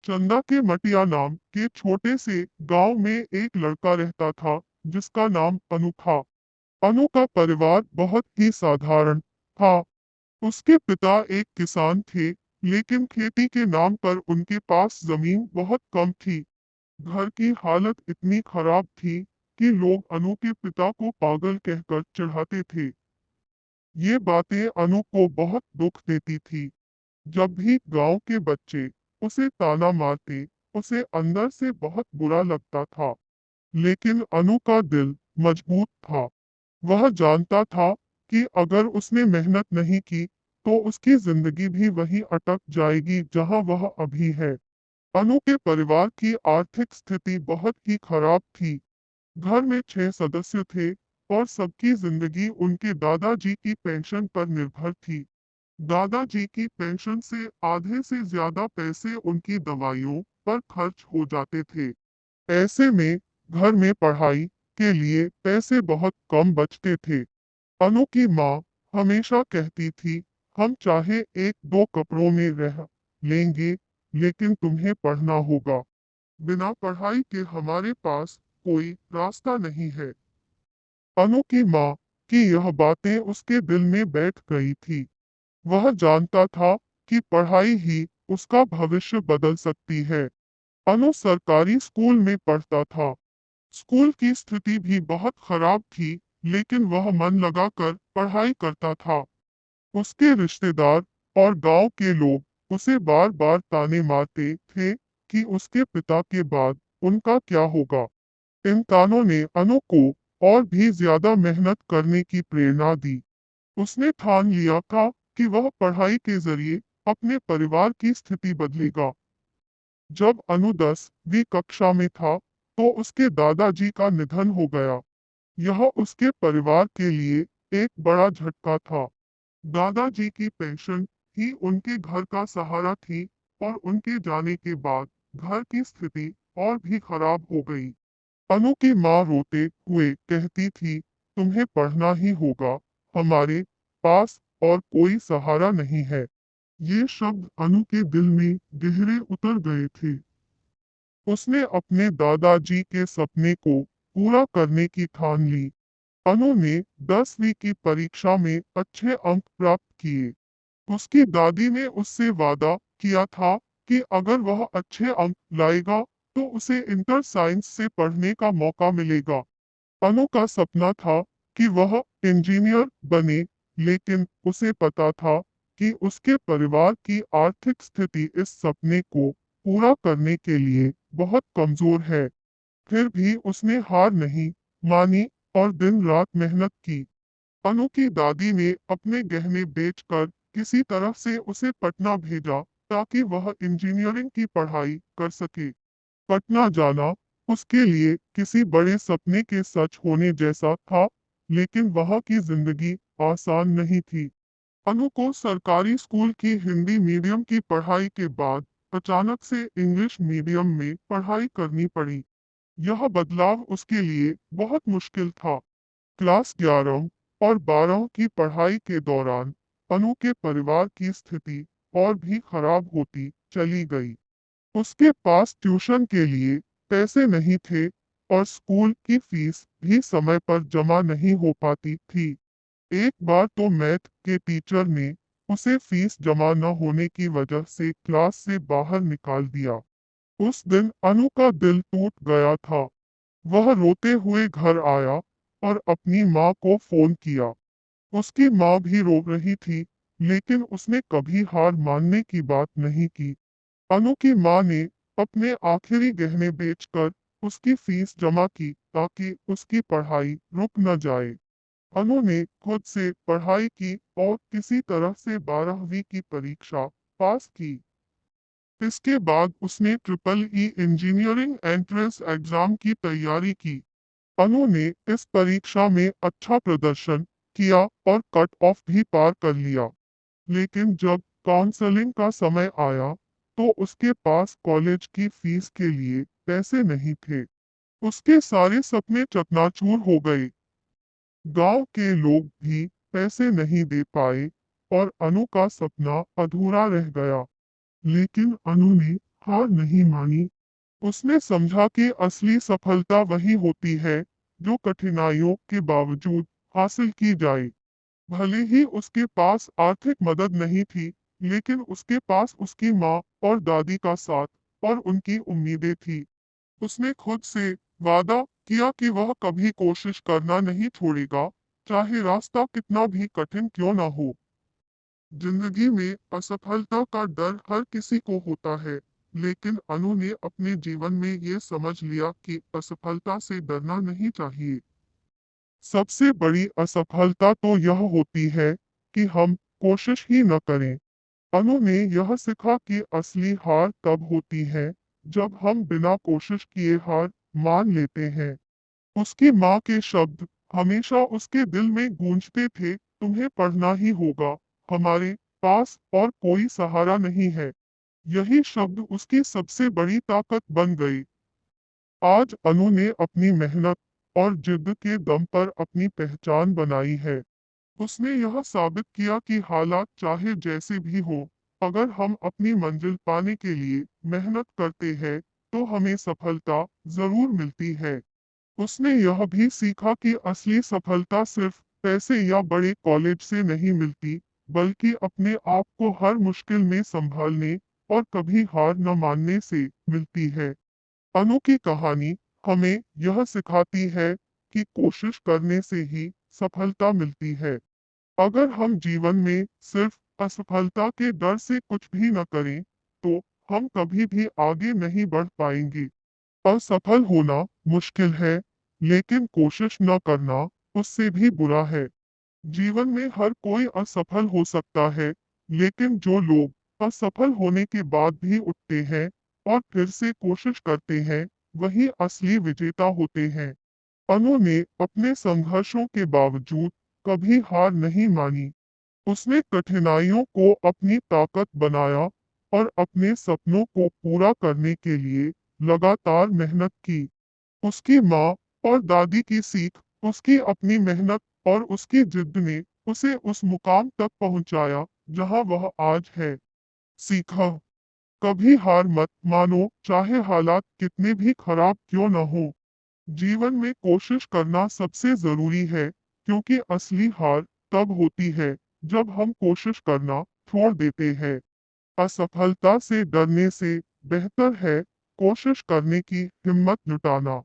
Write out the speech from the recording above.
चंदा के मटिया नाम के छोटे से गांव में एक लड़का रहता था जिसका नाम अनु था। अनु का परिवार बहुत ही साधारण था। उसके पिता एक किसान थे, लेकिन खेती के नाम पर उनके पास जमीन बहुत कम थी। घर की हालत इतनी खराब थी कि लोग अनु के पिता को पागल कहकर चिढ़ाते थे। ये बातें अनु को बहुत दुख देती थी। जब भी गांव के बच्चे उसे ताना मारते, उसे अंदर से बहुत बुरा लगता था। लेकिन अनु का दिल मजबूत था। वह जानता था कि अगर उसने मेहनत नहीं की तो उसकी जिंदगी भी वहीं अटक जाएगी जहां वह अभी है। अनु के परिवार की आर्थिक स्थिति बहुत ही खराब थी। घर में 6 सदस्य थे और सबकी जिंदगी उनके दादाजी की पेंशन पर निर्भर थी। दादाजी की पेंशन से आधे से ज्यादा पैसे उनकी दवाइयों पर खर्च हो जाते थे। ऐसे में घर में पढ़ाई के लिए पैसे बहुत कम बचते थे। अनु की माँ हमेशा कहती थी, हम चाहे एक दो कपड़ों में रह लेंगे, लेकिन तुम्हें पढ़ना होगा। बिना पढ़ाई के हमारे पास कोई रास्ता नहीं है। अनु की माँ की यह बातें उसके दिल में बैठ गई थी। वह जानता था कि पढ़ाई ही उसका भविष्य बदल सकती है। अनु सरकारी स्कूल में पढ़ता था। स्कूल की स्थिति भी बहुत खराब थी, लेकिन वह मन लगाकर पढ़ाई करता था। उसके रिश्तेदार और गांव के लोग उसे बार बार ताने मारते थे कि उसके पिता के बाद उनका क्या होगा। इन तानों ने अनु को और भी ज्यादा मेहनत करने की प्रेरणा दी। उसने ठान लिया था कि वह पढ़ाई के जरिए अपने परिवार की स्थिति बदलेगा। जब अनु 10वीं कक्षा में था, तो उसके दादाजी का निधन हो गया। यह उसके परिवार के लिए एक बड़ा झटका था। दादाजी की पेंशन ही उनके घर का सहारा थी और उनके जाने के बाद घर की स्थिति और भी खराब हो गई। अनु की माँ रोते हुए कहती थी, तुम्हें पढ़ना ही होगा, हमारे पास और कोई सहारा नहीं है। ये शब्द अनु के दिल में गहरे उतर गए थे। उसने अपने दादाजी के सपने को पूरा करने की ठान ली। अनु ने 10वीं की परीक्षा में अच्छे अंक प्राप्त किए। उसकी दादी ने उससे वादा किया था कि अगर वह अच्छे अंक लाएगा तो उसे इंटर साइंस से पढ़ने का मौका मिलेगा। अनु का सपना था कि वह इंजीनियर बने, लेकिन उसे पता था कि उसके परिवार की आर्थिक स्थिति इस सपने को पूरा करने के लिए बहुत कमजोर है। फिर भी उसने हार नहीं मानी और दिन रात मेहनत की। अनु की दादी ने अपने गहने बेचकर किसी तरह से उसे पटना भेजा ताकि वह इंजीनियरिंग की पढ़ाई कर सके। पटना जाना उसके लिए किसी बड़े सपने के सच होने जैसा था, लेकिन वहाँ की जिंदगी आसान नहीं थी। अनु को सरकारी स्कूल की हिंदी मीडियम की पढ़ाई के बाद अचानक से इंग्लिश मीडियम में पढ़ाई करनी पड़ी। यह बदलाव उसके लिए बहुत मुश्किल था। क्लास 11 और 12 की पढ़ाई के दौरान अनु के परिवार की स्थिति और भी खराब होती चली गई। उसके पास ट्यूशन के लिए पैसे नहीं थे और स्कूल की फीस भी समय पर जमा नहीं हो पाती थी। एक बार तो मैथ के टीचर ने उसे फीस जमा न होने की वजह से क्लास से बाहर निकाल दिया। उस दिन अनु का दिल टूट गया था। वह रोते हुए घर आया और अपनी माँ को फोन किया। उसकी माँ भी रो रही थी, लेकिन उसने कभी हार मानने की बात नहीं की। अनु की माँ ने अपने आखिरी गहने बेचकर उसकी फीस जमा की ताकि उसकी पढ़ाई रुक न जाए। अनु ने खुद से पढ़ाई की और किसी तरह से 12वीं की परीक्षा पास की। इसके बाद उसने triple E engineering entrance exam की तैयारी की। अनु ने इस परीक्षा में अच्छा प्रदर्शन किया और कट ऑफ भी पार कर लिया। लेकिन जब काउंसलिंग का समय आया, तो उसके पास कॉलेज की फीस के लिए पैसे नहीं थे। उसके सारे सपने चकनाचूर हो गए। गांव के लोग भी पैसे नहीं दे पाए और अनु का सपना अधूरा रह गया। लेकिन अनु ने हार नहीं मानी। उसने समझा कि असली सफलता वही होती है जो कठिनाइयों के बावजूद हासिल की जाए। भले ही उसके पास आर्थिक मदद नहीं थी, लेकिन उसके पास उसकी माँ और दादी का साथ और उनकी उम्मीदें थी। उसने खुद से वादा किया कि वह कभी कोशिश करना नहीं छोड़ेगा, चाहे रास्ता कितना भी कठिन क्यों ना हो। जिंदगी में असफलता का डर हर किसी को होता है, लेकिन अनु ने अपने जीवन में ये समझ लिया कि असफलता से डरना नहीं चाहिए। सबसे बड़ी असफलता तो यह होती है कि हम कोशिश ही न करें। अनु ने यह सीखा कि असली हार तब होती है जब हम बिना कोशिश किए हार मान लेते हैं। उसकी माँ के शब्द हमेशा उसके दिल में गूंजते थे, तुम्हें पढ़ना ही होगा, हमारे पास और कोई सहारा नहीं है। यही शब्द उसकी सबसे बड़ी ताकत बन गई। आज अनु ने अपनी मेहनत और जिद के दम पर अपनी पहचान बनाई है। उसने यह साबित किया कि हालात चाहे जैसे भी हो, अगर हम अपनी मंजिल पाने के लिए मेहनत करते हैं, तो हमें सफलता जरूर मिलती है। उसने यह भी सीखा कि असली सफलता सिर्फ पैसे या बड़े कॉलेज से नहीं मिलती, बल्कि अपने आप को हर मुश्किल में संभालने और कभी हार न मानने से मिलती है। अनु की कहानी हमें यह सिखाती है कि कोशिश करने से ही सफलता मिलती है। अगर हम जीवन में सिर्फ असफलता के डर से कुछ भी न करें, तो हम कभी भी आगे नहीं बढ़ पाएंगे। असफल होना मुश्किल है, लेकिन कोशिश न करना उससे भी बुरा है। जीवन में हर कोई असफल हो सकता है, लेकिन जो लोग असफल होने के बाद भी उठते हैं और फिर से कोशिश करते हैं, वही असली विजेता होते हैं। अनु ने अपने संघर्षों के बावजूद कभी हार नहीं मानी। उसने कठिनाइयों को अपनी ताकत बनाया और अपने सपनों को पूरा करने के लिए लगातार मेहनत की। उसकी माँ और दादी की सीख, उसकी अपनी मेहनत और उसकी जिद ने उसे उस मुकाम तक पहुंचाया जहां वह आज है। सीखा, कभी हार मत मानो, चाहे हालात कितने भी खराब क्यों न हो। जीवन में कोशिश करना सबसे जरूरी है, क्योंकि असली हार तब होती है जब हम कोशिश करना छोड़ देते हैं। असफलता से डरने से बेहतर है कोशिश करने की हिम्मत जुटाना।